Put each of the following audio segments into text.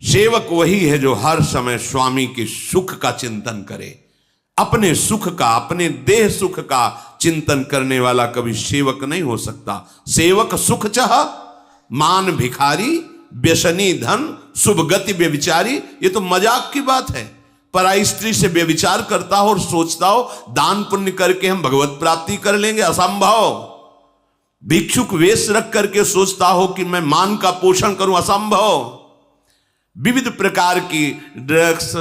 सेवक वही है जो हर समय स्वामी के सुख का चिंतन करे। अपने सुख का, अपने देह सुख का चिंतन करने वाला कभी सेवक नहीं हो सकता। सेवक सुख चाह, मान भिखारी, व्यसनी धन, शुभ गति व्यभिचारी। ये तो मजाक की बात है। पराई स्त्री से व्यभिचार करता हो और सोचता हो दान पुण्य करके हम भगवत प्राप्ति कर लेंगे, असंभव। भिक्षुक वेश रख करके सोचता हो कि मैं मान का पोषण करूं, असंभव। विविध प्रकार की ड्रग्स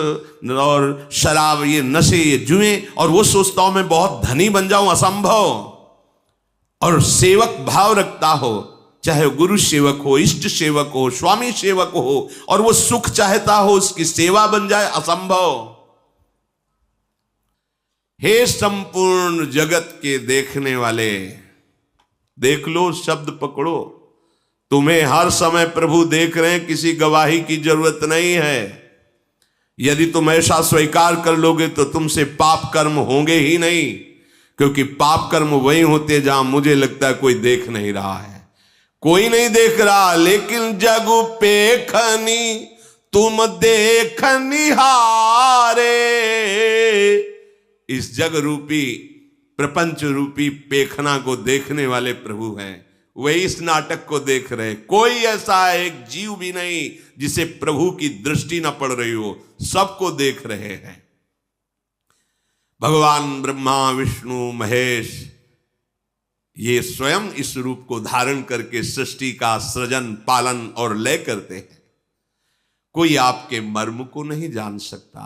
और शराब, ये नशे, ये जुए, और वो सोचता हूं मैं बहुत धनी बन जाऊं, असंभव। और सेवक भाव रखता हो, चाहे गुरु सेवक हो, इष्ट सेवक हो, स्वामी सेवक हो, और वो सुख चाहता हो उसकी सेवा बन जाए, असंभव। हे संपूर्ण जगत के देखने वाले, देख लो, शब्द पकड़ो। तुम्हें हर समय प्रभु देख रहे हैं, किसी गवाही की जरूरत नहीं है। यदि तुम ऐसा स्वीकार कर लोगे तो तुमसे पाप कर्म होंगे ही नहीं, क्योंकि पाप कर्म वही होते जहां मुझे लगता है कोई देख नहीं रहा है। कोई नहीं देख रहा, लेकिन जग पेखनी तुम देखनी हारे। इस जग रूपी, प्रपंच रूपी पेखना को देखने वाले प्रभु हैं। वही इस नाटक को देख रहे। कोई ऐसा एक जीव भी नहीं जिसे प्रभु की दृष्टि न पड़ रही हो, सबको देख रहे हैं। भगवान ब्रह्मा, विष्णु, महेश, ये स्वयं इस रूप को धारण करके सृष्टि का सृजन, पालन और लय करते हैं। कोई आपके मर्म को नहीं जान सकता,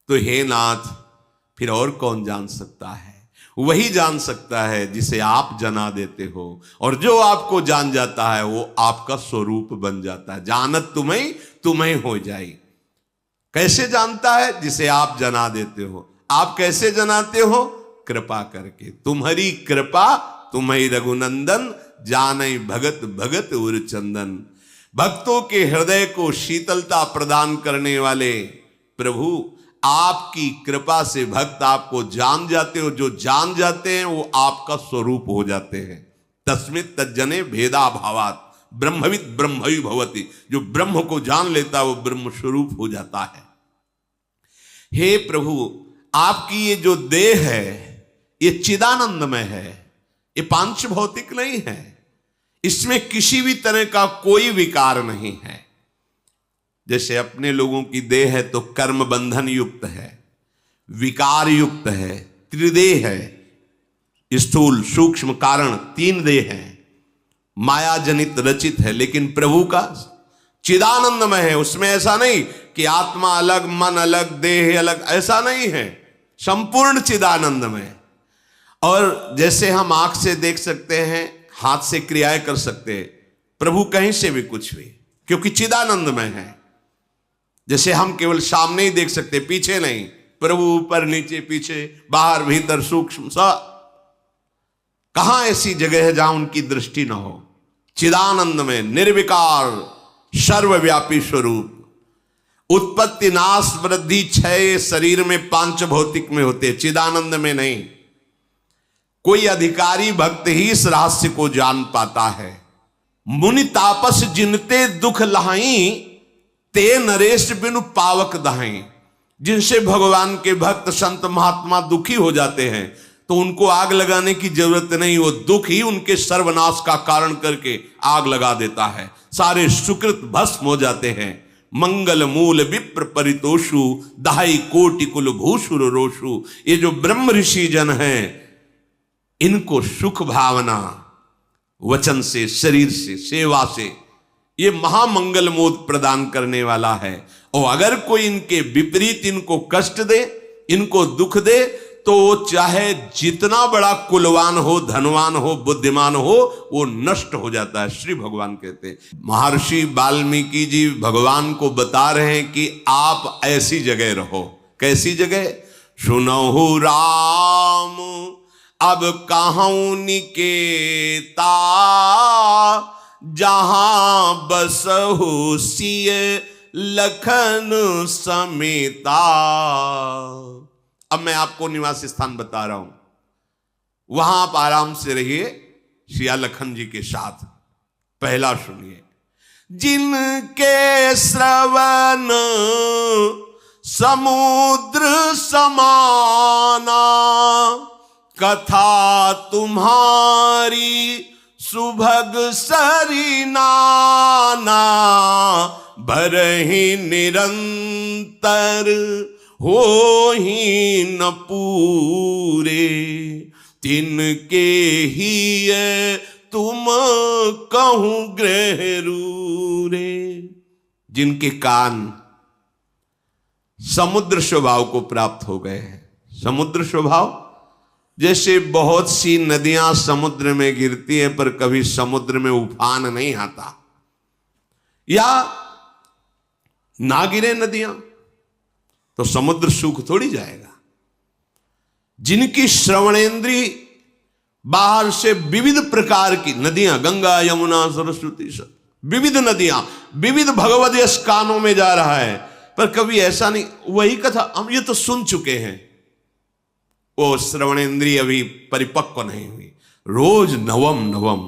तो हे नाथ, फिर और कौन जान सकता है? वही जान सकता है जिसे आप जना देते हो, और जो आपको जान जाता है वो आपका स्वरूप बन जाता है। जानत तुम्हें तुम्हें हो जाए। कैसे जानता है? जिसे आप जना देते हो। आप कैसे जनाते हो? कृपा करके। तुम्हारी कृपा तुम्हें रघुनंदन, जाने भगत भगत उर चंदन। भक्तों के हृदय को शीतलता प्रदान करने वाले प्रभु, आपकी कृपा से भक्त आपको जान जाते हो। जो जान जाते हैं वो आपका स्वरूप हो जाते हैं। तस्मित् तज्जने भेदा भावात ब्रह्मविद ब्रह्मवि भवति। जो ब्रह्म को जान लेता है वो ब्रह्म स्वरूप हो जाता है। हे प्रभु, आपकी ये जो देह है ये चिदानंदमय है, ये पांच भौतिक नहीं है। इसमें किसी भी तरह का कोई विकार नहीं है। जैसे अपने लोगों की देह है तो कर्म बंधन युक्त है, विकार युक्त है, त्रिदेह है, स्थूल सूक्ष्म कारण, तीन देह है, माया जनित रचित है। लेकिन प्रभु का चिदानंदमय है। उसमें ऐसा नहीं कि आत्मा अलग, मन अलग, देह अलग, ऐसा नहीं है। संपूर्ण चिदानंदमय। और जैसे हम आंख से देख सकते हैं, हाथ से क्रियाएं कर सकते हैं, प्रभु कहीं से भी कुछ भी, क्योंकि चिदानंदमय है। जैसे हम केवल सामने ही देख सकते, पीछे नहीं। प्रभु ऊपर नीचे, पीछे, बाहर भीतर, सूक्ष्म सब। कहां ऐसी जगह है जहां उनकी दृष्टि न हो? चिदानंद में निर्विकार सर्वव्यापी स्वरूप। उत्पत्ति, नाश, वृद्धि, क्षय शरीर में पांच भौतिक में होते, चिदानंद में नहीं। कोई अधिकारी भक्त ही इस रहस्य को जान पाता है। मुनि तापस जिनते दुख लहाई, ते नरेश बिनु पावक दहाई। जिनसे भगवान के भक्त संत महात्मा दुखी हो जाते हैं तो उनको आग लगाने की जरूरत नहीं। वो दुख ही उनके सर्वनाश का कारण करके आग लगा देता है। सारे सुकृत भस्म हो जाते हैं। मंगल मूल विप्र परितोषु, दहाई कोटि कुल भूषुर रोषु। ये जो ब्रह्म ऋषि जन हैं, इनको सुख भावना वचन से, शरीर से, सेवा से, ये महामंगल मोद प्रदान करने वाला है। और अगर कोई इनके विपरीत इनको कष्ट दे, इनको दुख दे, तो चाहे जितना बड़ा कुलवान हो, धनवान हो, बुद्धिमान हो, वो नष्ट हो जाता है। श्री भगवान कहते हैं, महर्षि वाल्मीकि जी भगवान को बता रहे हैं कि आप ऐसी जगह रहो। कैसी जगह? सुनहु राम अब कहूं निकेता, जहां बसहु सिय लखन समेता। अब मैं आपको निवास स्थान बता रहा हूं। वहां आप आराम से रहिए सिया लखन जी के साथ। पहला सुनिए, जिनके श्रवण समुद्र समाना, कथा तुम्हारी सुभग सरिनाना, भरहि निरंतर हो ही न पूरे, तिनके ही तुम कहूं ग्रह रूरे। जिनके कान समुद्र स्वभाव को प्राप्त हो गए हैं। समुद्र स्वभाव जैसे बहुत सी नदियां समुद्र में गिरती हैं पर कभी समुद्र में उफान नहीं आता, या ना गिरे नदियां तो समुद्र सूख थोड़ी जाएगा। जिनकी श्रवणेंद्री बाहर से विविध प्रकार की नदियां, गंगा यमुना सरस्वती, सब विविध नदियां, विविध भगवद यश कानों में जा रहा है, पर कभी ऐसा नहीं, वही कथा हम ये तो सुन चुके हैं, वो श्रवणेंद्री अभी परिपक्व नहीं हुई। रोज नवम नवम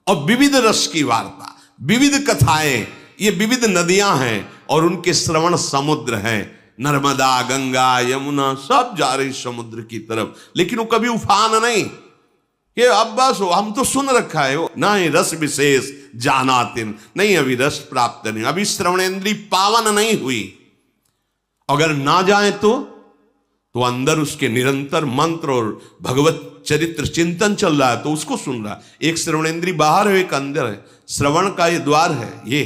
और विविध रस की वार्ता, विविध कथाएं, ये विविध नदियां हैं और उनके श्रवण समुद्र हैं। नर्मदा, गंगा, यमुना सब जा रही समुद्र की तरफ, लेकिन वो कभी उफान नहीं। ये अब बस हम तो सुन रखा है, वो ना ही रस विशेष जानातिन, नहीं अभी रस प्राप्त नहीं, अभी श्रवणेंद्री पावन नहीं हुई। अगर ना जाए तो अंदर उसके निरंतर मंत्र और भगवत चरित्र चिंतन चल रहा है तो उसको सुन रहा है। एक श्रवणेंद्री बाहर है, एक अंदर है। श्रवण का ये द्वार है ये,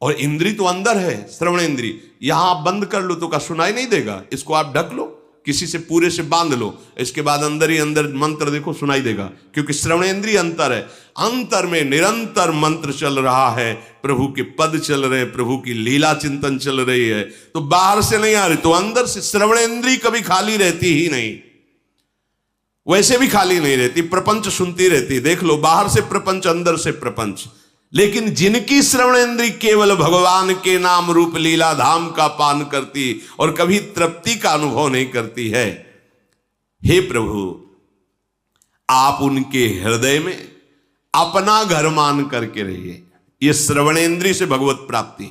और इंद्री तो अंदर है श्रवणेंद्री। यहां आप बंद कर लो तो का सुनाई नहीं देगा, इसको आप ढक लो, किसी से पूरे से बांध लो, इसके बाद अंदर ही अंदर मंत्र देखो सुनाई देगा, क्योंकि श्रवणेंद्री अंतर है। अंतर में निरंतर मंत्र चल रहा है, प्रभु के पद चल रहे हैं, प्रभु की लीला चिंतन चल रही है, तो बाहर से नहीं आ रही, तो अंदर से श्रवणेंद्री कभी खाली रहती ही नहीं, वैसे भी खाली नहीं रहती, प्रपंच सुनती रहती। देख लो, बाहर से प्रपंच, अंदर से प्रपंच। लेकिन जिनकी श्रवणेंद्री केवल भगवान के नाम रूप लीला धाम का पान करती और कभी तृप्ति का अनुभव नहीं करती है, हे प्रभु आप उनके हृदय में अपना घर मान करके रहिए। ये श्रवणेंद्री से भगवत प्राप्ति,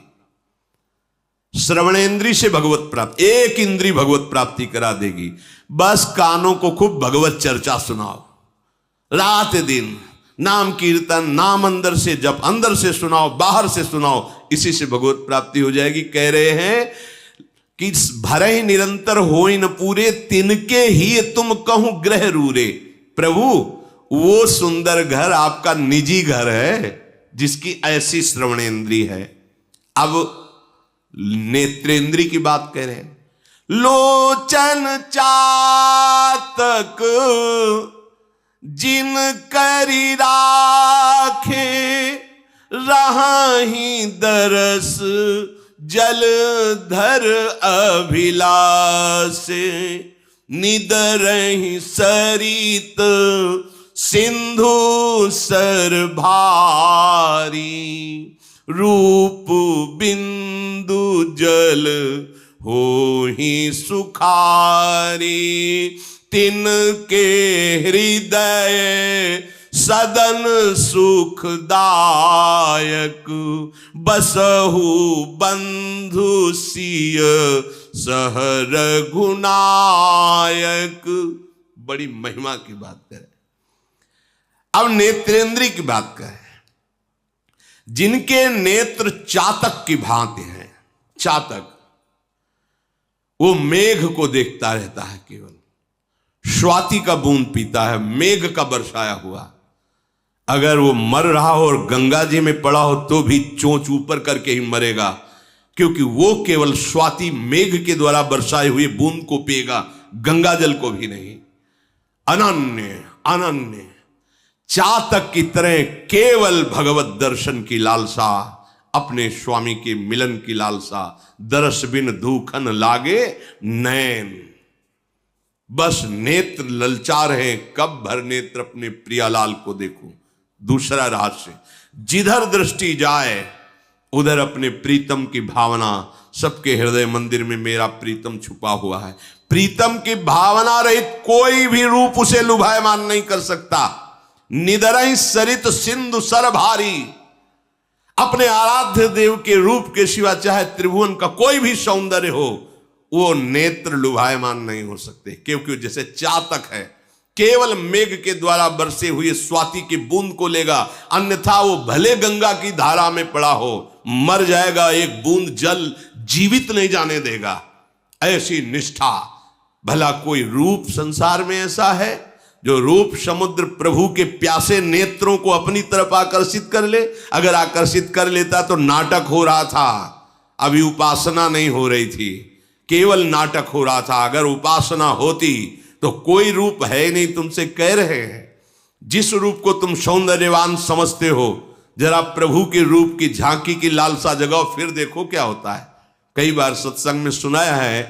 श्रवणेंद्री से भगवत प्राप्ति, एक इंद्री भगवत प्राप्ति करा देगी। बस कानों को खूब भगवत चर्चा सुनाओ, रात दिन नाम कीर्तन, नाम अंदर से जप, अंदर से सुनाओ, बाहर से सुनाओ, इसी से भगवत प्राप्ति हो जाएगी। कह रहे हैं कि भरे निरंतर होई न पूरे, तिनके ही तुम कहूं ग्रह रूरे। प्रभु वो सुंदर घर आपका निजी घर है जिसकी ऐसी श्रवणेंद्री है। अब नेत्रेंद्री की बात कह रहे हैं। लोचन चातक जिन करी राखे, रहाही दरस जलधर अभिलाष, निदरहि सरित सिंधु सर भारी, रूप बिंदु जल होहि सुखारी, तिनके हृदय सदन सुखदायक, बसहु बंधु सिय सह रघुनायक। बड़ी महिमा की बात करें। अब नेत्रेंद्री की बात करें। जिनके नेत्र चातक की भांति हैं, चातक वो मेघ को देखता रहता है, केवल स्वाति का बूंद पीता है, मेघ का बरसाया हुआ। अगर वो मर रहा हो और गंगा जी में पड़ा हो तो भी चोंच ऊपर करके ही मरेगा, क्योंकि वो केवल स्वाति मेघ के द्वारा बरसाए हुए बूंद को पिएगा, गंगा जल को भी नहीं। अनन्य अनन्य चातक की तरह केवल भगवत दर्शन की लालसा, अपने स्वामी के मिलन की लालसा, दरस बिन धूखन लागे नैन। बस नेत्र ललचा रहे, कब भर नेत्र अपने प्रियालाल को देखूं। दूसरा रहस्य, जिधर दृष्टि जाए उधर अपने प्रीतम की भावना। सबके हृदय मंदिर में मेरा प्रीतम छुपा हुआ है। प्रीतम की भावना रहित कोई भी रूप उसे लुभायमान नहीं कर सकता। निदरहि सरित सिंधु सर भारी। अपने आराध्य देव के रूप के सिवा चाहे त्रिभुवन का कोई भी सौंदर्य हो, वो नेत्र लुभायमान नहीं हो सकते, क्योंकि जैसे चातक है केवल मेघ के द्वारा बरसे हुए स्वाति की बूंद को लेगा, अन्यथा वो भले गंगा की धारा में पड़ा हो मर जाएगा, एक बूंद जल जीवित नहीं जाने देगा। ऐसी निष्ठा। भला कोई रूप संसार में ऐसा है जो रूप समुद्र प्रभु के प्यासे नेत्रों को अपनी तरफ आकर्षित कर ले? अगर आकर्षित कर लेता तो नाटक हो रहा था, अभी उपासना नहीं हो रही थी, केवल नाटक हो रहा था। अगर उपासना होती तो कोई रूप है नहीं, तुमसे कह रहे हैं। जिस रूप को तुम सौंदर्यवान समझते हो, जरा प्रभु के रूप की झांकी की लालसा जगाओ, फिर देखो क्या होता है। कई बार सत्संग में सुनाया है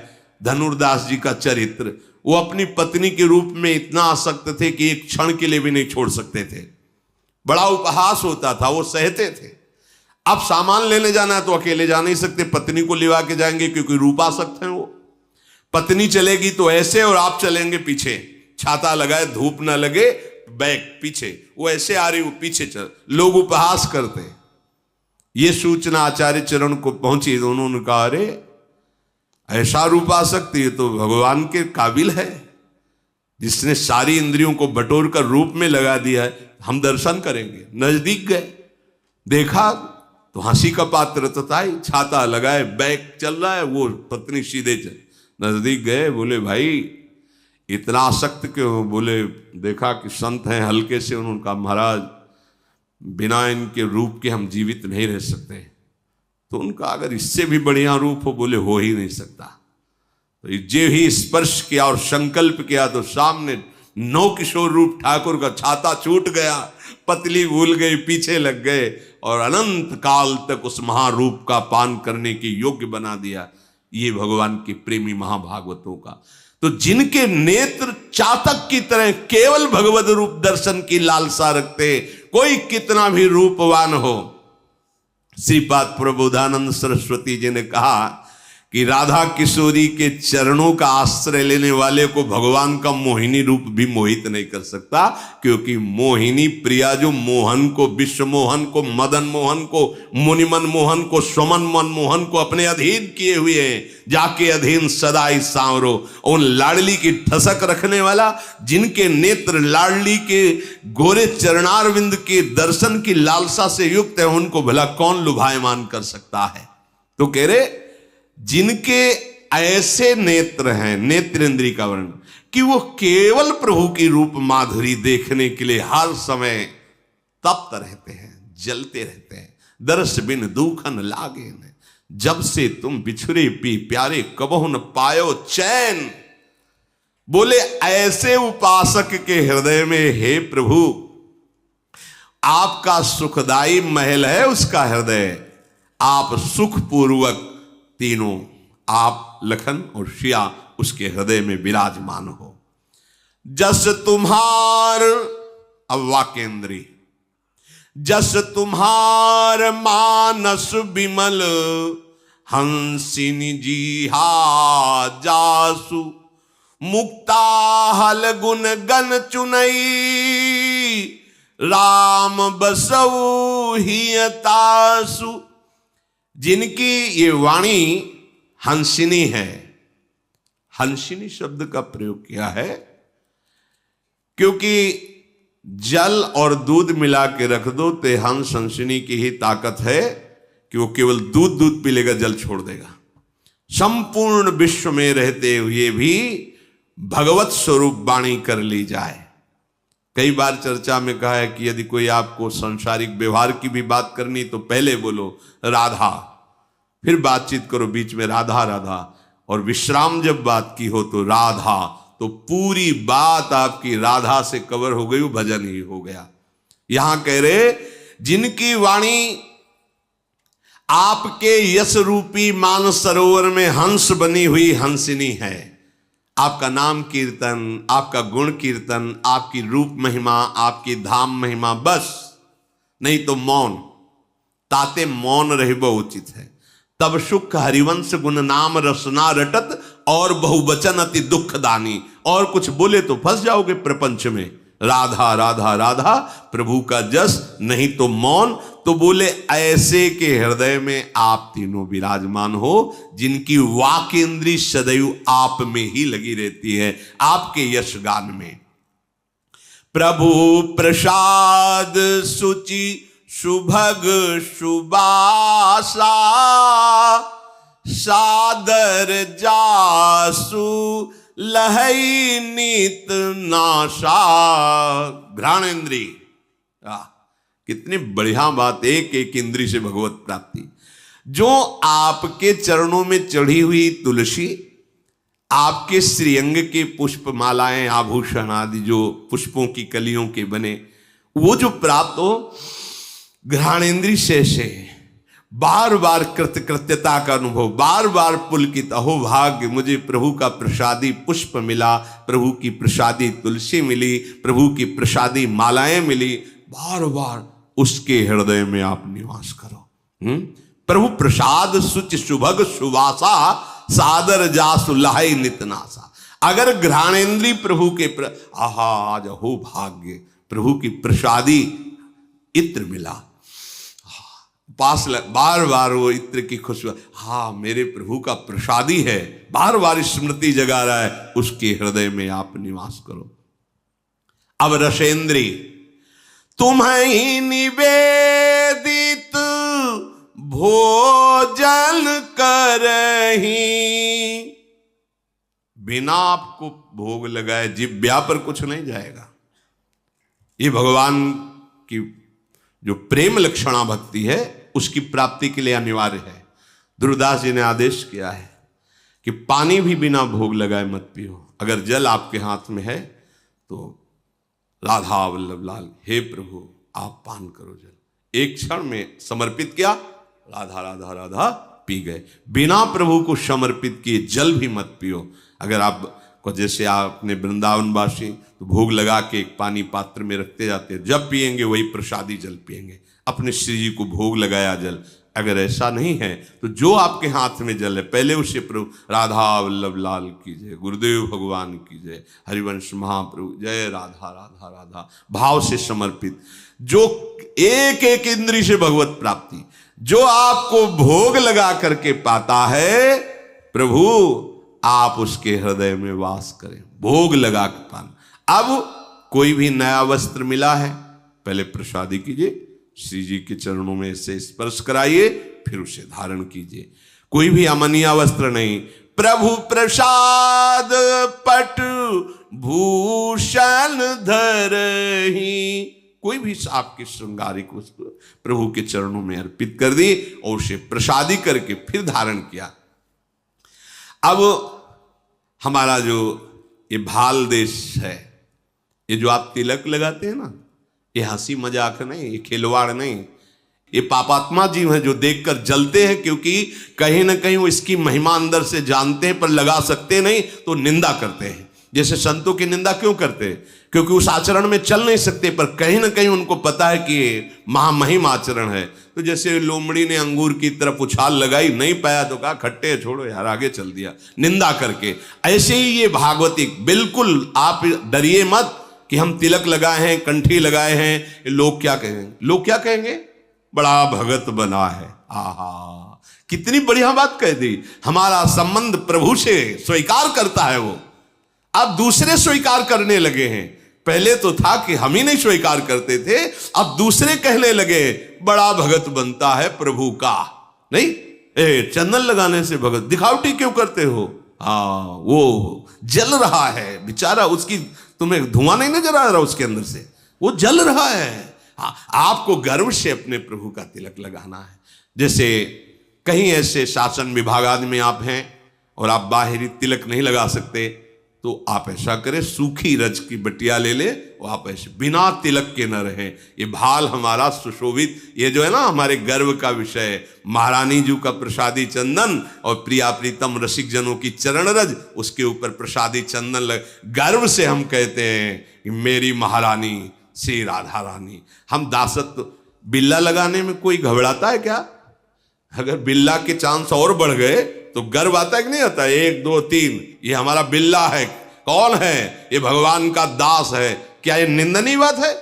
धनुर्दास जी का चरित्र। वो अपनी पत्नी के रूप में इतना आसक्त थे कि एक क्षण के लिए भी नहीं छोड़ सकते थे। बड़ा उपहास होता था, वो सहते थे। अब सामान लेने जाना है तो अकेले जा नहीं सकते, पत्नी को लिवा के जाएंगे, क्योंकि रूपासक्त हैं वो। पत्नी चलेगी तो ऐसे और आप चलेंगे पीछे, छाता लगाए धूप ना लगे, बैक पीछे, वो ऐसे आ रही वो पीछे चल, लोग उपहास करते। ये सूचना आचार्य चरण को पहुंची तो उन्होंने कहा, अरे ऐसा रूपासक्त ये तो भगवान के काबिल है, जिसने सारी इंद्रियों को बटोर कर रूप में लगा दिया है, हम दर्शन करेंगे। नजदीक गए, देखा तो हंसी का पात्र तथा छाता लगाए बैग चल रहा है, वो पत्नी सीधे चल। नजदीक गए, बोले भाई इतना आसक्त क्यों? बोले देखा कि संत हैं, हल्के से। उन्होंने कहा महाराज बिना इनके रूप के हम जीवित नहीं रह सकते। तो उनका अगर इससे भी बढ़िया रूप हो, बोले हो ही नहीं सकता। तो जे ही स्पर्श किया और संकल्प किया तो सामने नौ किशोर रूप ठाकुर का छाता छूट गया, पतली भूल गई, पीछे लग गए और अनंत काल तक उस महारूप का पान करने के योग्य बना दिया। ये भगवान के प्रेमी महाभागवतों का। तो जिनके नेत्र चातक की तरह केवल भगवत रूप दर्शन की लालसा रखते, कोई कितना भी रूपवान हो। श्रीपाद प्रबोधानंद सरस्वती जी ने कहा कि राधा किशोरी के चरणों का आश्रय लेने वाले को भगवान का मोहिनी रूप भी मोहित नहीं कर सकता, क्योंकि मोहिनी प्रिया जो मोहन को, विश्व मोहन को, मदन मोहन को, मुनिमन मोहन को, स्वमन मन मोहन को अपने अधीन किए हुए हैं। जाके अधीन सदाई सांवरो, उन लाडली की ठसक रखने वाला, जिनके नेत्र लाडली के गोरे चरणारविंद के दर्शन की लालसा से युक्त है, उनको भला कौन लुभायमान कर सकता है? तो कह रहे जिनके ऐसे नेत्र हैं, नेत्रेंद्रिय का वर्णन, कि वो केवल प्रभु की रूप माधुरी देखने के लिए हर समय तप्त रहते हैं, जलते रहते हैं। दर्श बिन दुखन लागे न, जब से तुम बिछुरे पी प्यारे कबहु न पायो चैन। बोले ऐसे उपासक के हृदय में, हे प्रभु आपका सुखदाई महल है उसका हृदय, आप सुखपूर्वक तीनों, आप लखन और शिया उसके हृदय में विराजमान हो। जस तुम्हार, अब वाक्येंद्री, जस तुम्हार मानस विमल हंसिनी जी हा जासु, मुक्ता हल गुण गन चुनई, राम बसऊ हियतासु। जिनकी ये वाणी हंसिनी है, हंसिनी शब्द का प्रयोग किया है क्योंकि जल और दूध मिला के रख दो तो हंस हंसिनी की ही ताकत है कि वो केवल दूध पी लेगा, जल छोड़ देगा। संपूर्ण विश्व में रहते हुए भी भगवत स्वरूप वाणी कर ली जाए। कई बार चर्चा में कहा है कि यदि कोई आपको सांसारिक व्यवहार की भी बात करनी तो पहले बोलो राधा, फिर बातचीत करो बीच में राधा राधा, और विश्राम जब बात की हो तो राधा, तो पूरी बात आपकी राधा से कवर हो गई, वो भजन ही हो गया। यहां कह रहे जिनकी वाणी आपके यश रूपी मानस सरोवर में हंस बनी हुई हंसिनी है। आपका नाम कीर्तन, आपका गुण कीर्तन, आपकी रूप महिमा, आपकी धाम महिमा, बस नहीं तो मौन, ताते मौन रहबो उचित है। तब सुख हरिवंश गुण नाम रसना रटत, और बहुवचन अति दुख दानी। और कुछ बोले तो फंस जाओगे प्रपंच में, राधा राधा राधा, प्रभु का जस, नहीं तो मौन। तो बोले ऐसे के हृदय में आप तीनों विराजमान हो, जिनकी वाक इंद्री सदैव आप में ही लगी रहती है, आपके यश गान में। प्रभु प्रसाद सुचि सुभग सुबासा, सादर जासु लहई नीत नाशा। घ्राणेन्द्री, कितनी बढ़िया बात, एक एक इंद्री से भगवत प्राप्ति। जो आपके चरणों में चढ़ी हुई तुलसी, आपके श्रीअंग के पुष्प मालाएं आभूषण आदि जो पुष्पों की कलियों के बने, वो जो प्राप्त हो घ्राणेन्द्री से बार बार कृतकृत्यता का अनुभव, बार बार पुलकित, अहो भाग्य मुझे प्रभु का प्रसादी पुष्प मिला, प्रभु की प्रसादी तुलसी मिली, प्रभु की प्रसादी मालाएं मिली, बार बार उसके हृदय में आप निवास करो। प्रभु प्रसाद सुच सुभग सुवासा, सादर जासु लहई नितनासा। अगर घ्राणेन्द्री प्रभु के आहा आज हो भाग्य, प्रभु की प्रसादी इत्र मिला, पास बार बार वो इत्र की खुशबू, हाँ मेरे प्रभु का प्रसादी है, बार बार स्मृति जगा रहा है, उसके हृदय में आप निवास करो। अब रसेंद्री, तुम्हें निवेदित भोजन करही, बिना आपको भोग लगाए जिह्वा पर कुछ नहीं जाएगा। ये भगवान की जो प्रेम लक्षणा भक्ति है, उसकी प्राप्ति के लिए अनिवार्य है। ध्रुवदास जी ने आदेश किया है कि पानी भी बिना भोग लगाए मत पियो। अगर जल आपके हाथ में है तो राधा वल्लभ लाल, हे प्रभु आप पान करो जल। एक क्षण में समर्पित किया, राधा राधा राधा पी गए। बिना प्रभु को समर्पित किए जल भी मत पियो। अगर आप को जैसे आपने वृंदावनवासी तो भोग लगा के एक पानी पात्र में रखते जाते हैं, जब पिएंगे वही प्रसादी जल पिएंगे, अपने श्री जी को भोग लगाया जल। अगर ऐसा नहीं है तो जो आपके हाथ में जल है पहले उसे प्रभु राधा वल्लभ लाल की जय, गुरुदेव भगवान की जय, हरिवंश महाप्रभु जय, राधा राधा राधा भाव से समर्पित। जो एक एक इंद्री से भगवत प्राप्ति, जो आपको भोग लगा करके पाता है, प्रभु आप उसके हृदय में वास करें, भोग लगा के पाना। अब कोई भी नया वस्त्र मिला है, पहले प्रसादी कीजिए, श्री जी के चरणों में से स्पर्श कराइए, फिर उसे धारण कीजिए। कोई भी अमनिया वस्त्र नहीं। प्रभु प्रसाद पट भूषण धरही, कोई भी आपकी श्रृंगारिक वस्तु प्रभु के चरणों में अर्पित कर दी और उसे प्रसादी करके फिर धारण किया। अब हमारा जो ये भाल देश है, ये जो आप तिलक लगाते हैं ना, ये हंसी मजाक नहीं, ये खिलवाड़ नहीं, ये पापात्मा जीव हैं जो देखकर जलते हैं, क्योंकि कहीं ना कहीं वो इसकी महिमा अंदर से जानते हैं पर लगा सकते नहीं, तो निंदा करते हैं। जैसे संतों की निंदा क्यों करते हैं? क्योंकि उस आचरण में चल नहीं सकते, पर कहीं ना कहीं उनको पता है कि ये महामहिम आचरण है। तो जैसे लोमड़ी ने अंगूर की तरफ उछाल लगाई, नहीं पाया तो कहा खट्टे छोड़ो यार, आगे चल दिया निंदा करके। ऐसे ही ये भागवती, बिल्कुल आप डरिए मत कि हम तिलक लगाए हैं, कंठी लगाए हैं, लोग क्या कहेंगे? लोग क्या कहेंगे? बड़ा भगत बना है। आहा, कितनी बढ़िया बात कह दी। हमारा संबंध प्रभु से स्वीकार करता है वो, अब दूसरे स्वीकार करने लगे हैं। पहले तो था कि हम ही नहीं स्वीकार करते थे, अब दूसरे कहने लगे बड़ा भगत बनता है प्रभु का। नहीं, चंदन लगाने से भगत, दिखावटी क्यों करते हो? हाँ, वो जल रहा है बेचारा, उसकी तुम्हें धुआं नहीं नजर आ रहा उसके अंदर से, वो जल रहा है। हाँ, आपको गर्व से अपने प्रभु का तिलक लगाना है। जैसे कहीं ऐसे शासन विभाग आदि में आप हैं और आप बाहरी तिलक नहीं लगा सकते, तो आप ऐसा करें, सूखी रज की बटिया ले ले, वो आप ऐसे बिना तिलक के न रहें। ये भाल हमारा सुशोभित, ये जो है ना हमारे गर्व का विषय है। महारानी जी का प्रसादी चंदन और प्रिया प्रीतम रसिक जनों की चरण रज, उसके ऊपर प्रसादी चंदन लग, गर्व से हम कहते हैं कि मेरी महारानी श्री राधा रानी। हम दासत्व, बिल्ला लगाने में कोई घबराता है क्या? अगर बिल्ला के चांस और बढ़ गए तो गर्व आता है कि नहीं आता? 1 2 3, ये हमारा बिल्ला है। कौन है? ये भगवान का दास है। क्या ये निंदनीय बात है?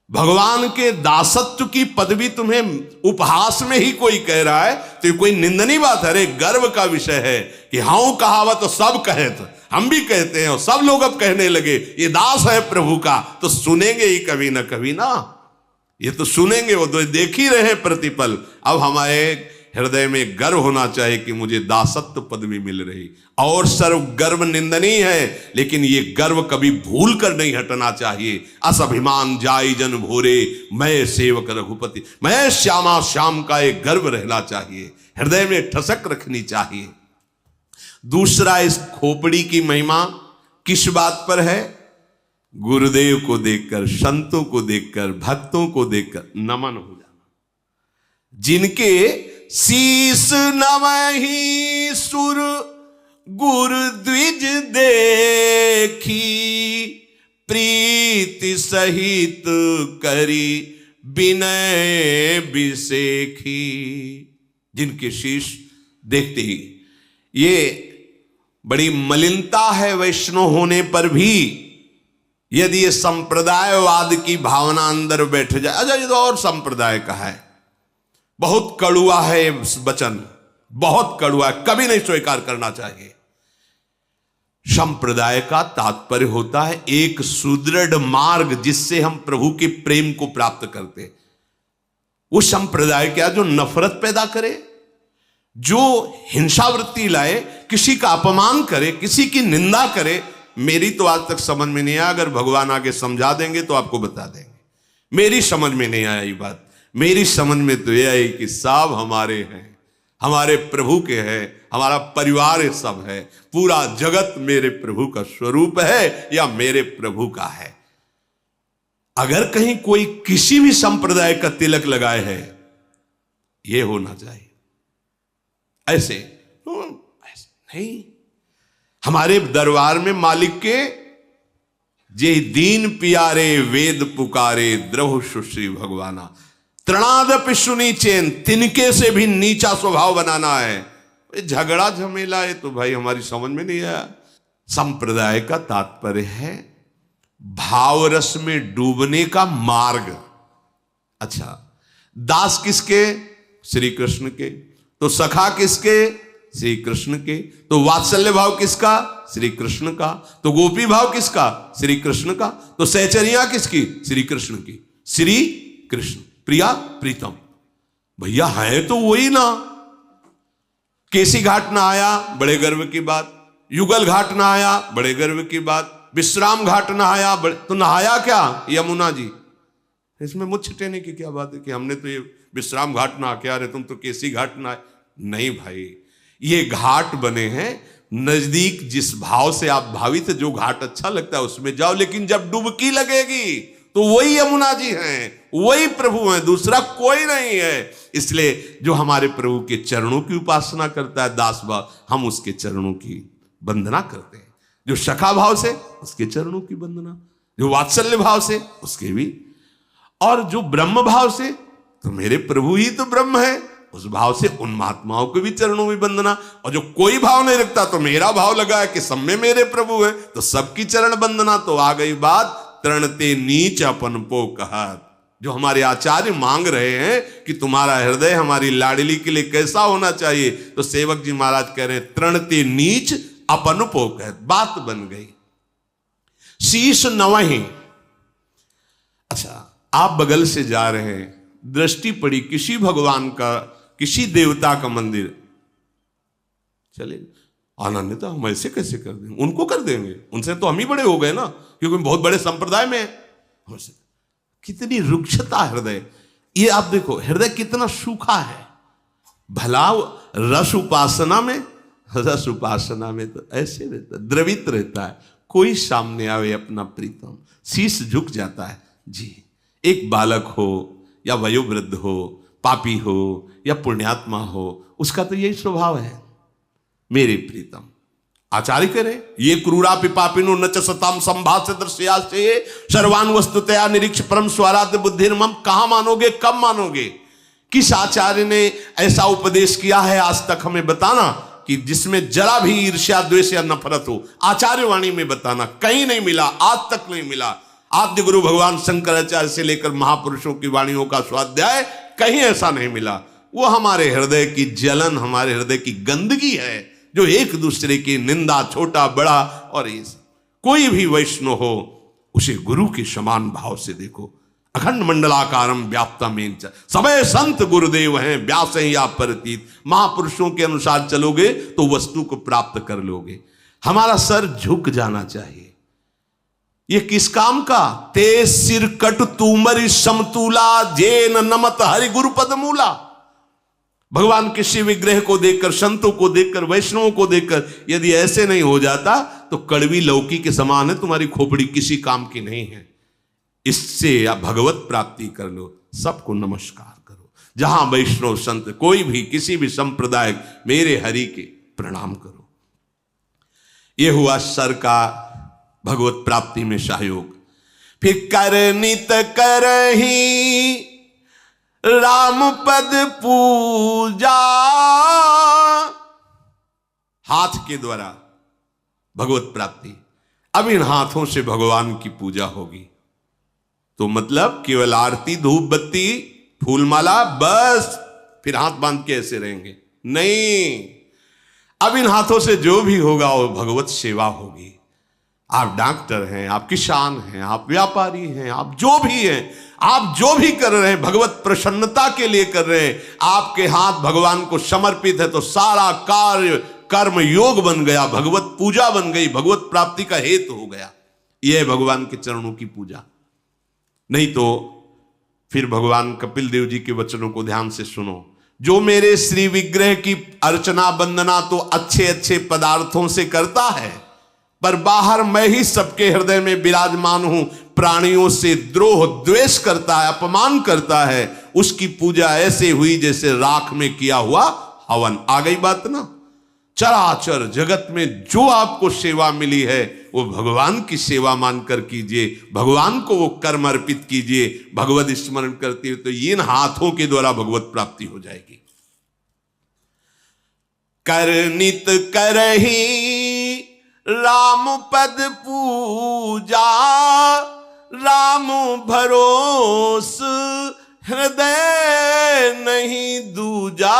भगवान के दासत्व की पदवी तुम्हें उपहास में ही कोई कह रहा है तो ये कोई निंदनीय बात है? अरे गर्व का विषय है कि हाँ कहावत तो सब कहे, तो हम भी कहते हैं और सब लोग अब कहने लगे ये दास है प्रभु का, तो सुनेंगे ही कभी ना कभी ना, ये तो सुनेंगे, वो तो देख ही रहे प्रतिपल। अब हमारे हृदय में गर्व होना चाहिए कि मुझे दासत्व पदवी मिल रही, और सर्व गर्व निंदनीय है, लेकिन ये गर्व कभी भूल कर नहीं हटना चाहिए। अस अभिमान जाई जन भोरे, मैं सेवक रघुपति, मैं श्यामा श्याम का एक गर्व रहना चाहिए, हृदय में ठसक रखनी चाहिए। दूसरा, इस खोपड़ी की महिमा किस बात पर है? गुरुदेव को देखकर, संतों को देखकर, भक्तों को देखकर नमन हो जाना। जिनके शीस नवहि सुर गुरु द्विज देखी, प्रीति सहित करी विनय बिसेखी। जिनके शीश देखते ही, ये बड़ी मलिनता है वैष्णव होने पर भी, यदि ये संप्रदायवाद की भावना अंदर बैठ जाए। अच्छा, ये तो और संप्रदाय का है, बहुत कड़ुआ है वचन, बहुत कड़ुआ है, कभी नहीं स्वीकार करना चाहिए। संप्रदाय का तात्पर्य होता है एक सुदृढ़ मार्ग जिससे हम प्रभु के प्रेम को प्राप्त करते। वो संप्रदाय क्या जो नफरत पैदा करे, जो हिंसावृत्ति लाए, किसी का अपमान करे, किसी की निंदा करे। मेरी तो आज तक समझ में नहीं आया, अगर भगवान आगे समझा देंगे तो आपको बता देंगे। मेरी समझ में नहीं आया ये बात। मेरी समझ में तो यह आई कि सब हमारे हैं, हमारे प्रभु के हैं, हमारा परिवार सब है, पूरा जगत मेरे प्रभु का स्वरूप है या मेरे प्रभु का है। अगर कहीं कोई किसी भी संप्रदाय का तिलक लगाए है, यह होना चाहिए। ऐसे नहीं, हमारे दरबार में मालिक के जे दीन प्यारे वेद पुकारे, द्रव सुश्री भगवाना, तृणादपि सुनी चैन, तिनके से भी नीचा स्वभाव बनाना है। झगड़ा झमेला है तो भाई हमारी समझ में नहीं आया। संप्रदाय का तात्पर्य है भावरस में डूबने का मार्ग। अच्छा, दास किसके? श्री कृष्ण के। तो सखा किसके? श्री कृष्ण के। तो वात्सल्य भाव किसका? श्री कृष्ण का। तो गोपी भाव किसका? श्री कृष्ण का। तो सहचरिया किसकी? श्री कृष्ण की। श्री कृष्ण, प्रिया प्रीतम, भैया है तो वही ना। केसी घाट ना आया, बड़े गर्व की बात। युगल घाट ना आया, बड़े गर्व की बात। विश्राम घाट ना आया, तो नहाया क्या? यमुना जी। इसमें मुझ छिटेने की क्या बात है कि हमने तो ये विश्राम घाट ना आके आ रहे, तुम तो केसी घाट ना आए। नहीं भाई, ये घाट बने हैं नजदीक, जिस भाव से आप भावित, जो घाट अच्छा लगता है उसमें जाओ, लेकिन जब डुबकी लगेगी तो वही यमुना जी हैं, वही प्रभु हैं, दूसरा कोई नहीं है। इसलिए जो हमारे प्रभु के चरणों की उपासना करता है दास भाव, हम उसके चरणों की वंदना करते हैं। जो सखा भाव से, उसके चरणों की वंदना। जो वात्सल्य भाव से, उसके भी। और जो ब्रह्म भाव से, तो मेरे प्रभु ही तो ब्रह्म है, उस भाव से उन महात्माओं के भी चरणों में वंदना। और जो कोई भाव नहीं रखता, तो मेरा भाव लगा है कि सब में मेरे प्रभु है, तो सबकी चरण वंदना। तो आ गई बात तरणते नीच अपन पो कहत। जो हमारे आचार्य मांग रहे हैं कि तुम्हारा हृदय हमारी लाडली के लिए कैसा होना चाहिए, तो सेवक जी महाराज कह रहे हैं तरणते नीच अपन पो कहत। बात बन गई। शीश नवहि। अच्छा, आप बगल से जा रहे हैं, दृष्टि पड़ी किसी भगवान का, किसी देवता का मंदिर, चले आनंद, हम ऐसे कैसे कर देंगे? उनको कर देंगे, उनसे तो हम ही बड़े हो गए ना, क्योंकि बहुत बड़े संप्रदाय में है। कितनी रुक्षता हृदय। ये आप देखो हृदय कितना सूखा है। भला रस उपासना में तो ऐसे रहता, द्रवित रहता है। कोई सामने आवे अपना प्रीतम, शीश झुक जाता है जी। एक बालक हो या वयोवृद्ध हो, पापी हो या पुण्यात्मा हो, उसका तो यही स्वभाव है, मेरे प्रीतम। आचार्य करें ये क्रूरा पिपापिनो न च सताम संभाष्य दृश्याश्चये सर्वान वस्तुतया निरीक्ष परम स्वराध्य बुद्धिर्मम। कहां मानोगे, कब मानोगे? किस आचार्य ने ऐसा उपदेश किया है आज तक हमें बताना। कि जिसमें जरा भी ईर्ष्या द्वेष या नफरत हो, आचार्य वाणी में बताना, कहीं नहीं मिला, आज तक नहीं मिला। आद्य गुरु भगवान शंकराचार्य से लेकर महापुरुषों की वाणियों का स्वाध्याय कहीं ऐसा नहीं मिला। वो हमारे हृदय की जलन, हमारे हृदय की गंदगी है, जो एक दूसरे की निंदा, छोटा बड़ा, और ये कोई भी वैष्णव हो उसे गुरु के समान भाव से देखो। अखंड मंडलाकारम व्याप्तम सबे संत गुरुदेव हैं, व्यास हैं या परतीत। महापुरुषों के अनुसार चलोगे तो वस्तु को प्राप्त कर लोगे। हमारा सर झुक जाना चाहिए। ये किस काम का? ते सिर कट तुमरी समतूला, जेन नमत हरि गुरु पदमूला। भगवान किसी विग्रह को देखकर, संतों को देखकर, वैष्णवों को देखकर यदि ऐसे नहीं हो जाता तो कड़वी लौकी के समान है, तुम्हारी खोपड़ी किसी काम की नहीं है। इससे या भगवत प्राप्ति कर लो। सबको नमस्कार करो, जहां वैष्णव संत कोई भी किसी भी संप्रदाय, मेरे हरि के प्रणाम करो। यह हुआ सर का भगवत प्राप्ति में सहयोग। फिर करनित करही राम पद पूजा, हाथ के द्वारा भगवत प्राप्ति। अब इन हाथों से भगवान की पूजा होगी। तो मतलब केवल आरती, धूप बत्ती, फूलमाला, बस फिर हाथ बांध के ऐसे रहेंगे? नहीं, अब इन हाथों से जो भी होगा वो भगवत सेवा होगी। आप डॉक्टर हैं, आप किसान हैं, आप व्यापारी हैं, आप जो भी हैं, आप जो भी कर रहे हैं भगवत प्रसन्नता के लिए कर रहे हैं। आपके हाथ भगवान को समर्पित है तो सारा कार्य कर्म योग बन गया, भगवत पूजा बन गई, भगवत प्राप्ति का हेतु हो गया। यह है भगवान के चरणों की पूजा। नहीं तो फिर भगवान कपिल देव जी के वचनों को ध्यान से सुनो। जो मेरे श्री विग्रह की अर्चना वंदना तो अच्छे अच्छे पदार्थों से करता है, पर बाहर मैं ही सबके हृदय में विराजमान हूं, प्राणियों से द्रोह द्वेष करता है, अपमान करता है, उसकी पूजा ऐसे हुई जैसे राख में किया हुआ हवन। आ गई बात ना? चराचर जगत में जो आपको सेवा मिली है वो भगवान की सेवा मानकर कीजिए, भगवान को वो कर्म अर्पित कीजिए, भगवत स्मरण करते हुए, तो इन हाथों के द्वारा भगवत प्राप्ति हो जाएगी। करनित करही राम पद पूजा, राम भरोस हृदय नहीं दूजा।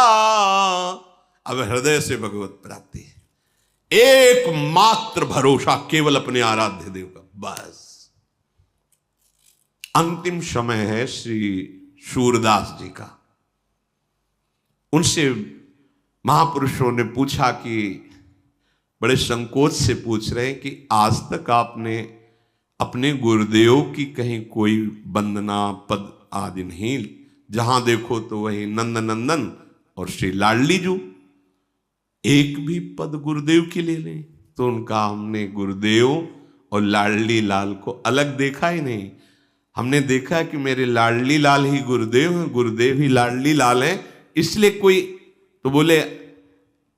अब हृदय से भगवत प्राप्ति, एकमात्र भरोसा केवल अपने आराध्य देव का, बस। अंतिम समय है श्री सूरदास जी का। उनसे महापुरुषों ने पूछा कि बड़े संकोच से पूछ रहे हैं कि आज तक आपने अपने गुरुदेव की कहीं कोई वंदना पद आदि नहीं, जहां देखो तो वही नंद नंदन और श्री लाडली जू, एक भी पद गुरुदेव की ले लें तो उनका हमने गुरुदेव और लाडली लाल को अलग देखा ही नहीं। हमने देखा कि मेरे लाडली लाल ही गुरुदेव हैं, गुरुदेव ही लाडली लाल हैं, इसलिए कोई तो बोले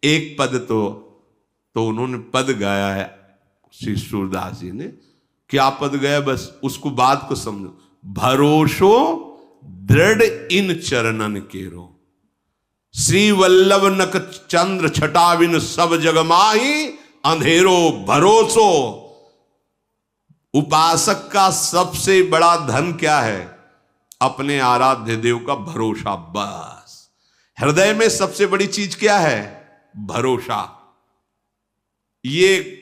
एक पद तो उन्होंने पद गाया है श्री सूरदास जी ने। क्या पद गया? बस उसको बात को समझो। भरोसो दृढ़ इन चरणन केरो, श्री वल्लभ नक चंद्र छटाविन सब जग माही, अंधेरो भरोसो। उपासक का सबसे बड़ा धन क्या है? अपने आराध्य देव का भरोसा, बस। हृदय में सबसे बड़ी चीज क्या है? भरोसा। ये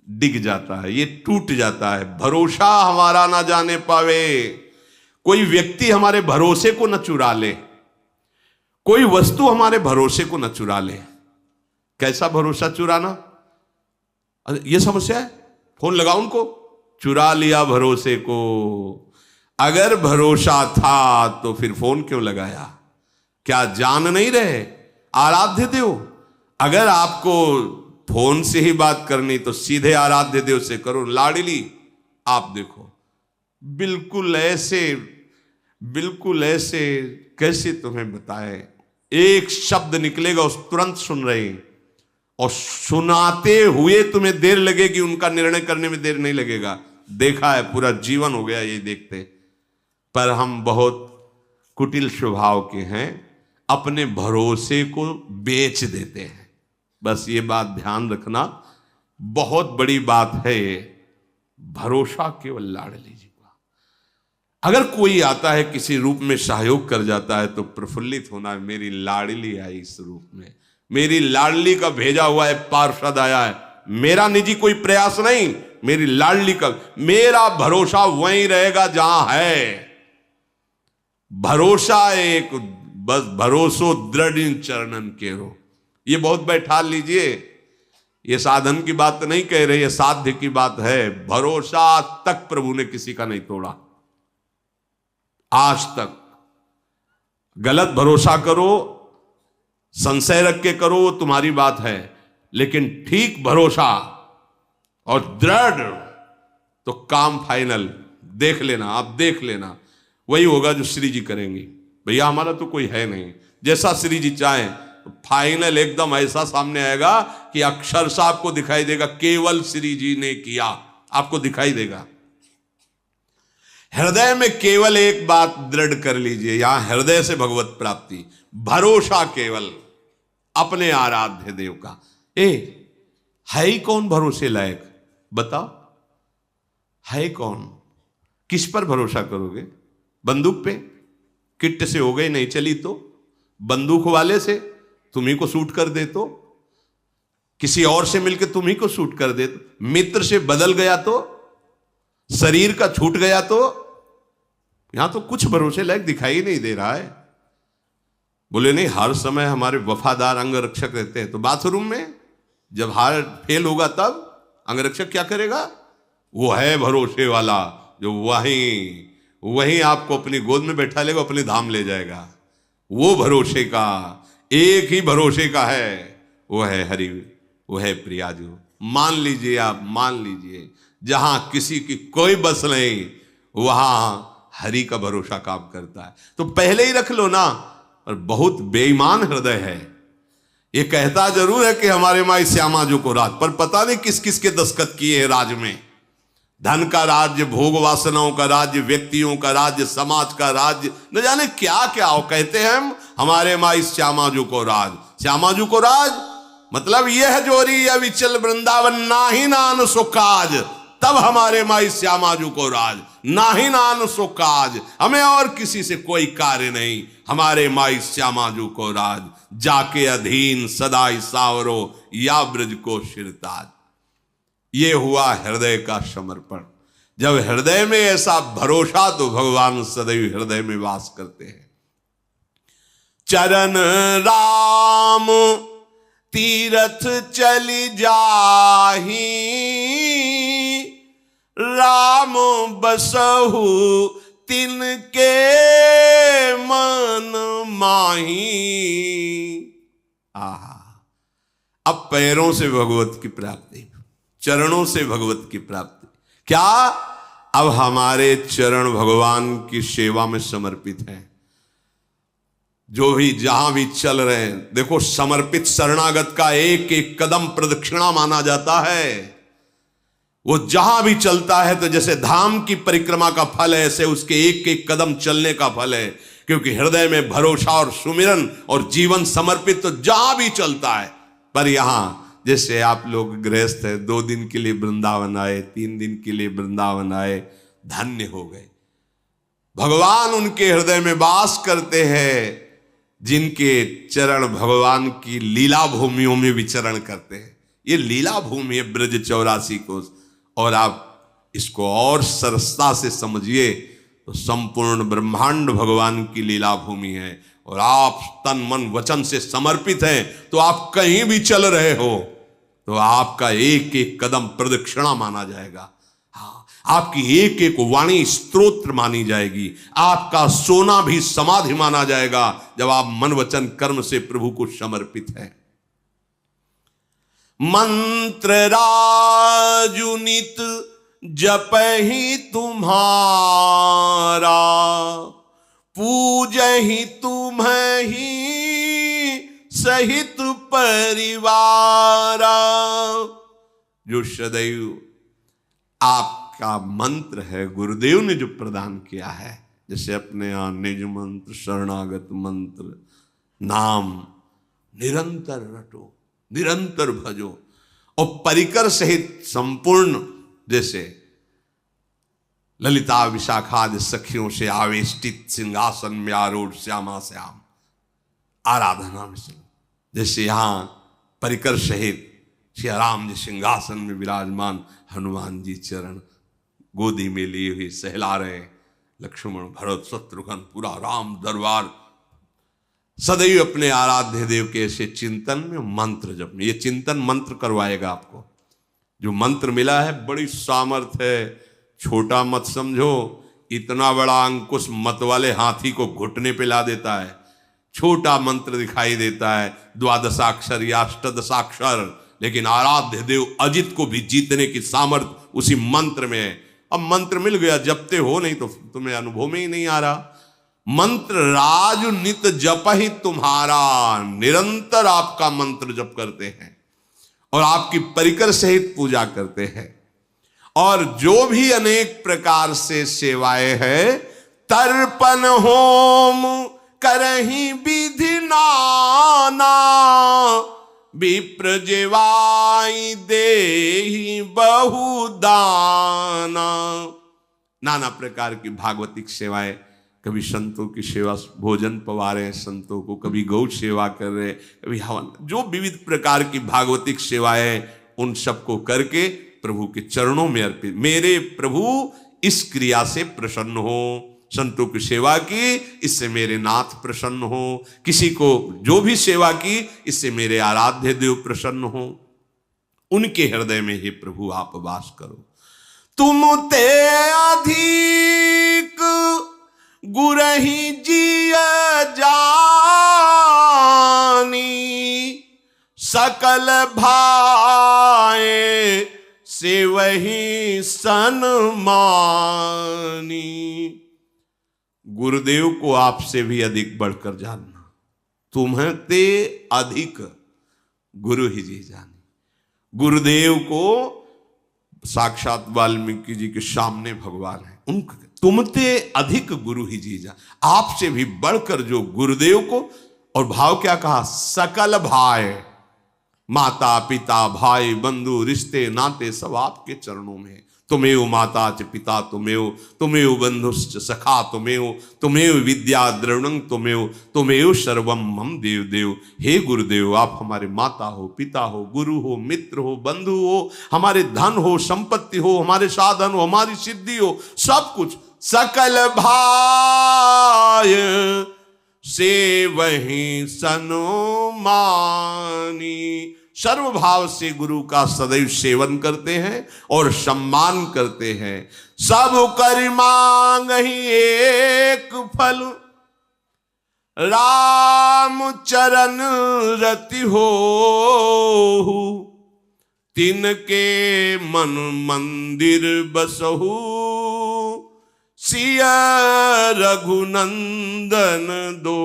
डिग जाता है, ये टूट जाता है, भरोसा हमारा ना जाने पावे। कोई व्यक्ति हमारे भरोसे को न चुरा ले, कोई वस्तु हमारे भरोसे को न चुरा ले। कैसा भरोसा चुराना? ये समस्या है। फोन लगाओ उनको, चुरा लिया भरोसे को। अगर भरोसा था तो फिर फोन क्यों लगाया? क्या जान नहीं रहे आराध्य देव? अगर आपको फोन से ही बात करनी तो सीधे आराध्य देव से करो। लाडली आप देखो, बिल्कुल ऐसे कैसे तुम्हें बताएं, एक शब्द निकलेगा उस तुरंत सुन रहे हैं, और सुनाते हुए तुम्हें देर लगेगी, उनका निर्णय करने में देर नहीं लगेगा। देखा है, पूरा जीवन हो गया ये देखते। पर हम बहुत कुटिल स्वभाव के हैं, अपने भरोसे को बेच देते हैं। बस ये बात ध्यान रखना, बहुत बड़ी बात है ये, भरोसा केवल लाडली जी का। अगर कोई आता है किसी रूप में सहयोग कर जाता है तो प्रफुल्लित होना, मेरी लाडली आई इस रूप में, मेरी लाडली का भेजा हुआ है पार्षद आया है, मेरा निजी कोई प्रयास नहीं, मेरी लाडली का, मेरा भरोसा वहीं रहेगा जहां है। भरोसा एक बस भरोसो दृढ़ इन चरणन केरो, ये बहुत बैठा लीजिए, ये साधन की बात नहीं कह रही है, साध्य की बात है। भरोसा तक प्रभु ने किसी का नहीं तोड़ा आज तक। गलत भरोसा करो, संशय रख के करो, वो तुम्हारी बात है, लेकिन ठीक भरोसा और दृढ़ तो काम फाइनल। देख लेना, आप देख लेना, वही होगा जो श्री जी करेंगी। भैया हमारा तो कोई है नहीं, जैसा श्री जी चाहें तो फाइनल एकदम ऐसा सामने आएगा कि अक्षरशः आपको दिखाई देगा केवल श्री जी ने किया, आपको दिखाई देगा। हृदय में केवल एक बात दृढ़ कर लीजिए, यहां हृदय से भगवत प्राप्ति, भरोसा केवल अपने आराध्य देव का। है ही कौन भरोसे लायक, बताओ है कौन? किस पर भरोसा करोगे? बंदूक पे? किट से हो गई नहीं चली तो? बंदूक वाले से तुम्ही को शूट कर दे तो? किसी और से मिलकर तुम्ही को शूट कर दे तो? मित्र से बदल गया तो? शरीर का छूट गया तो? यहां तो कुछ भरोसे लायक दिखाई नहीं दे रहा है। बोले नहीं, हर समय हमारे वफादार अंगरक्षक रहते हैं, तो बाथरूम में जब हार्ट फेल होगा तब अंगरक्षक क्या करेगा? वो है भरोसे वाला जो वहीं आपको अपनी गोद में बैठा लेगा, अपने धाम ले जाएगा। वो भरोसे का, एक ही भरोसे का है, वो है हरि, वो है प्रियाजू। मान लीजिए, आप मान लीजिए, जहां किसी की कोई बस नहीं वहां हरि का भरोसा काम करता है। तो पहले ही रख लो ना। और बहुत बेईमान हृदय है, ये कहता जरूर है कि हमारे माई श्यामा जी को राज, पर पता नहीं किस किस के दस्तखत किए हैं राज में। धन का राज्य, भोग वासनाओं का राज्य, व्यक्तियों का राज्य, समाज का राज्य, न जाने क्या क्या हो। कहते हैं हम हमारे माई श्यामा जी को राज, श्यामा जी को राज, मतलब यह जोरी अविचल वृंदावन नाही नान सुकाज, तब हमारे माई श्यामा जी को राज, नाही नान सुकाज, हमें और किसी से कोई कार्य नहीं, हमारे माई श्यामा जी को राज, जाके अधीन सदाई सावरो या ब्रज को शिरताज। ये हुआ हृदय का समर्पण। जब हृदय में ऐसा भरोसा, तो भगवान सदैव हृदय में वास करते हैं। चरण राम तीरथ चली जाही, राम बसहु तिनके मन माही। आहा, अब पैरों से भगवत की प्राप्ति, चरणों से भगवत की प्राप्ति। क्या? अब हमारे चरण भगवान की सेवा में समर्पित हैं। जो भी जहां भी चल रहे हैं, देखो समर्पित शरणागत का एक एक कदम प्रदक्षिणा माना जाता है। वो जहां भी चलता है तो जैसे धाम की परिक्रमा का फल है, ऐसे उसके एक एक कदम चलने का फल है, क्योंकि हृदय में भरोसा और सुमिरन और जीवन समर्पित तो जहां भी चलता है। पर यहां जैसे आप लोग गृहस्थ है, 2 दिन के लिए वृंदावन आए, 3 दिन के लिए वृंदावन आए, धन्य हो गए। भगवान उनके हृदय में वास करते हैं जिनके चरण भगवान की लीला भूमियों में विचरण करते हैं। ये लीला भूमि है ब्रज 84 कोस। और आप इसको और सरसता से समझिए तो संपूर्ण ब्रह्मांड भगवान की लीला भूमि है। और आप तन मन वचन से समर्पित हैं तो आप कहीं भी चल रहे हो तो आपका एक एक कदम प्रदक्षिणा माना जाएगा। हाँ, आपकी एक एक वाणी स्तोत्र मानी जाएगी। आपका सोना भी समाधि माना जाएगा जब आप मन वचन कर्म से प्रभु को समर्पित है। मंत्र राजुनित जपहि तुम्हारा, पूजहि तुम्हि सहित परिवारा। जो सदैव आपका मंत्र है, गुरुदेव ने जो प्रदान किया है, जैसे अपने यहाँ निज मंत्र, शरणागत मंत्र, नाम निरंतर रटो, निरंतर भजो। और परिकर सहित संपूर्ण, जैसे ललिता विशाखादि सखियों से आवेष्टित सिंहासन में आरूढ़ श्यामा श्याम आराधना में से, जैसे यहां परिकर सहित श्री राम जी सिंहासन में विराजमान, हनुमान जी चरण गोदी में लिए हुए सहला रहे, लक्ष्मण भरत शत्रुघ्न पूरा राम दरबार सदैव अपने आराध्य देव के ऐसे चिंतन में, मंत्र जप में। ये चिंतन मंत्र करवाएगा आपको। जो मंत्र मिला है बड़ी सामर्थ्य है, छोटा मत समझो। इतना बड़ा अंकुश मत वाले हाथी को घुटने पे ला देता है। छोटा मंत्र दिखाई देता है, द्वादशाक्षर या अष्टदशाक्षर, लेकिन आराध्य देव अजित को भी जीतने की सामर्थ्य उसी मंत्र में है। अब मंत्र मिल गया, जपते हो, नहीं तो तुम्हें अनुभव में ही नहीं आ रहा। मंत्र राज नित जप ही तुम्हारा, निरंतर आपका मंत्र जप करते हैं और आपकी परिकर सहित पूजा करते हैं। और जो भी अनेक प्रकार से सेवाएं हैं, तर्पण होम करही विधि नाना, विप्र जेवाई देहि बहुदाना। नाना प्रकार की भागवतिक सेवाएं, कभी संतों की सेवा, भोजन पवा रहे हैं संतों को, कभी गौ सेवा कर रहे हैं, कभी हवन, जो विविध प्रकार की भागवतिक सेवाएं, उन सबको करके प्रभु के चरणों में अर्पित। मेरे प्रभु इस क्रिया से प्रसन्न हो, संतों की सेवा की, इससे मेरे नाथ प्रसन्न हो। किसी को जो भी सेवा की, इससे मेरे आराध्य देव प्रसन्न हो। उनके हृदय में ही प्रभु आप वास करो। तुम ते अधिक गुरहि जिय जानी, सकल भाए से वही सन्मानी। गुरुदेव को आपसे भी अधिक बढ़कर जानना। तुम्हें ते अधिक गुरु ही जी जानी। गुरुदेव को साक्षात वाल्मीकि जी के सामने भगवान है, उनके तुमते अधिक गुरु ही जी जा, आपसे भी बढ़कर जो गुरुदेव को। और भाव क्या कहा, सकल भाई, माता पिता भाई बंधु रिश्ते नाते सब आपके चरणों में। तुमेव माता च पिता तुमेव, तुमेव बंधुश्च सखा तुमेव, तुमेव विद्या द्रविणं तुमेव, तुमेव सर्वम मम देव देव। हे गुरुदेव, आप हमारे माता हो, पिता हो, गुरु हो, मित्र हो, बंधु हो, हमारे धन हो, संपत्ति हो, हमारे साधन हो, हमारी सिद्धि हो, सब कुछ। सकल भाय से वही सन्मानी। सर्वभाव से गुरु का सदैव सेवन करते हैं और सम्मान करते हैं। सब कर मांग ही एक फल, राम चरण रति हो। तिनके मन मंदिर बसहु, सिया रघुनंदन दो।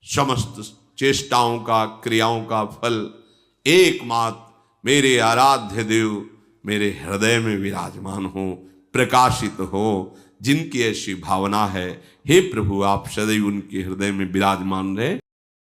समस्त चेष्टाओं का, क्रियाओं का फल एकमात्र मेरे आराध्य देव मेरे हृदय में विराजमान हो, प्रकाशित हो। जिनकी ऐसी भावना है, हे प्रभु आप सदैव उनके हृदय में विराजमान रहे।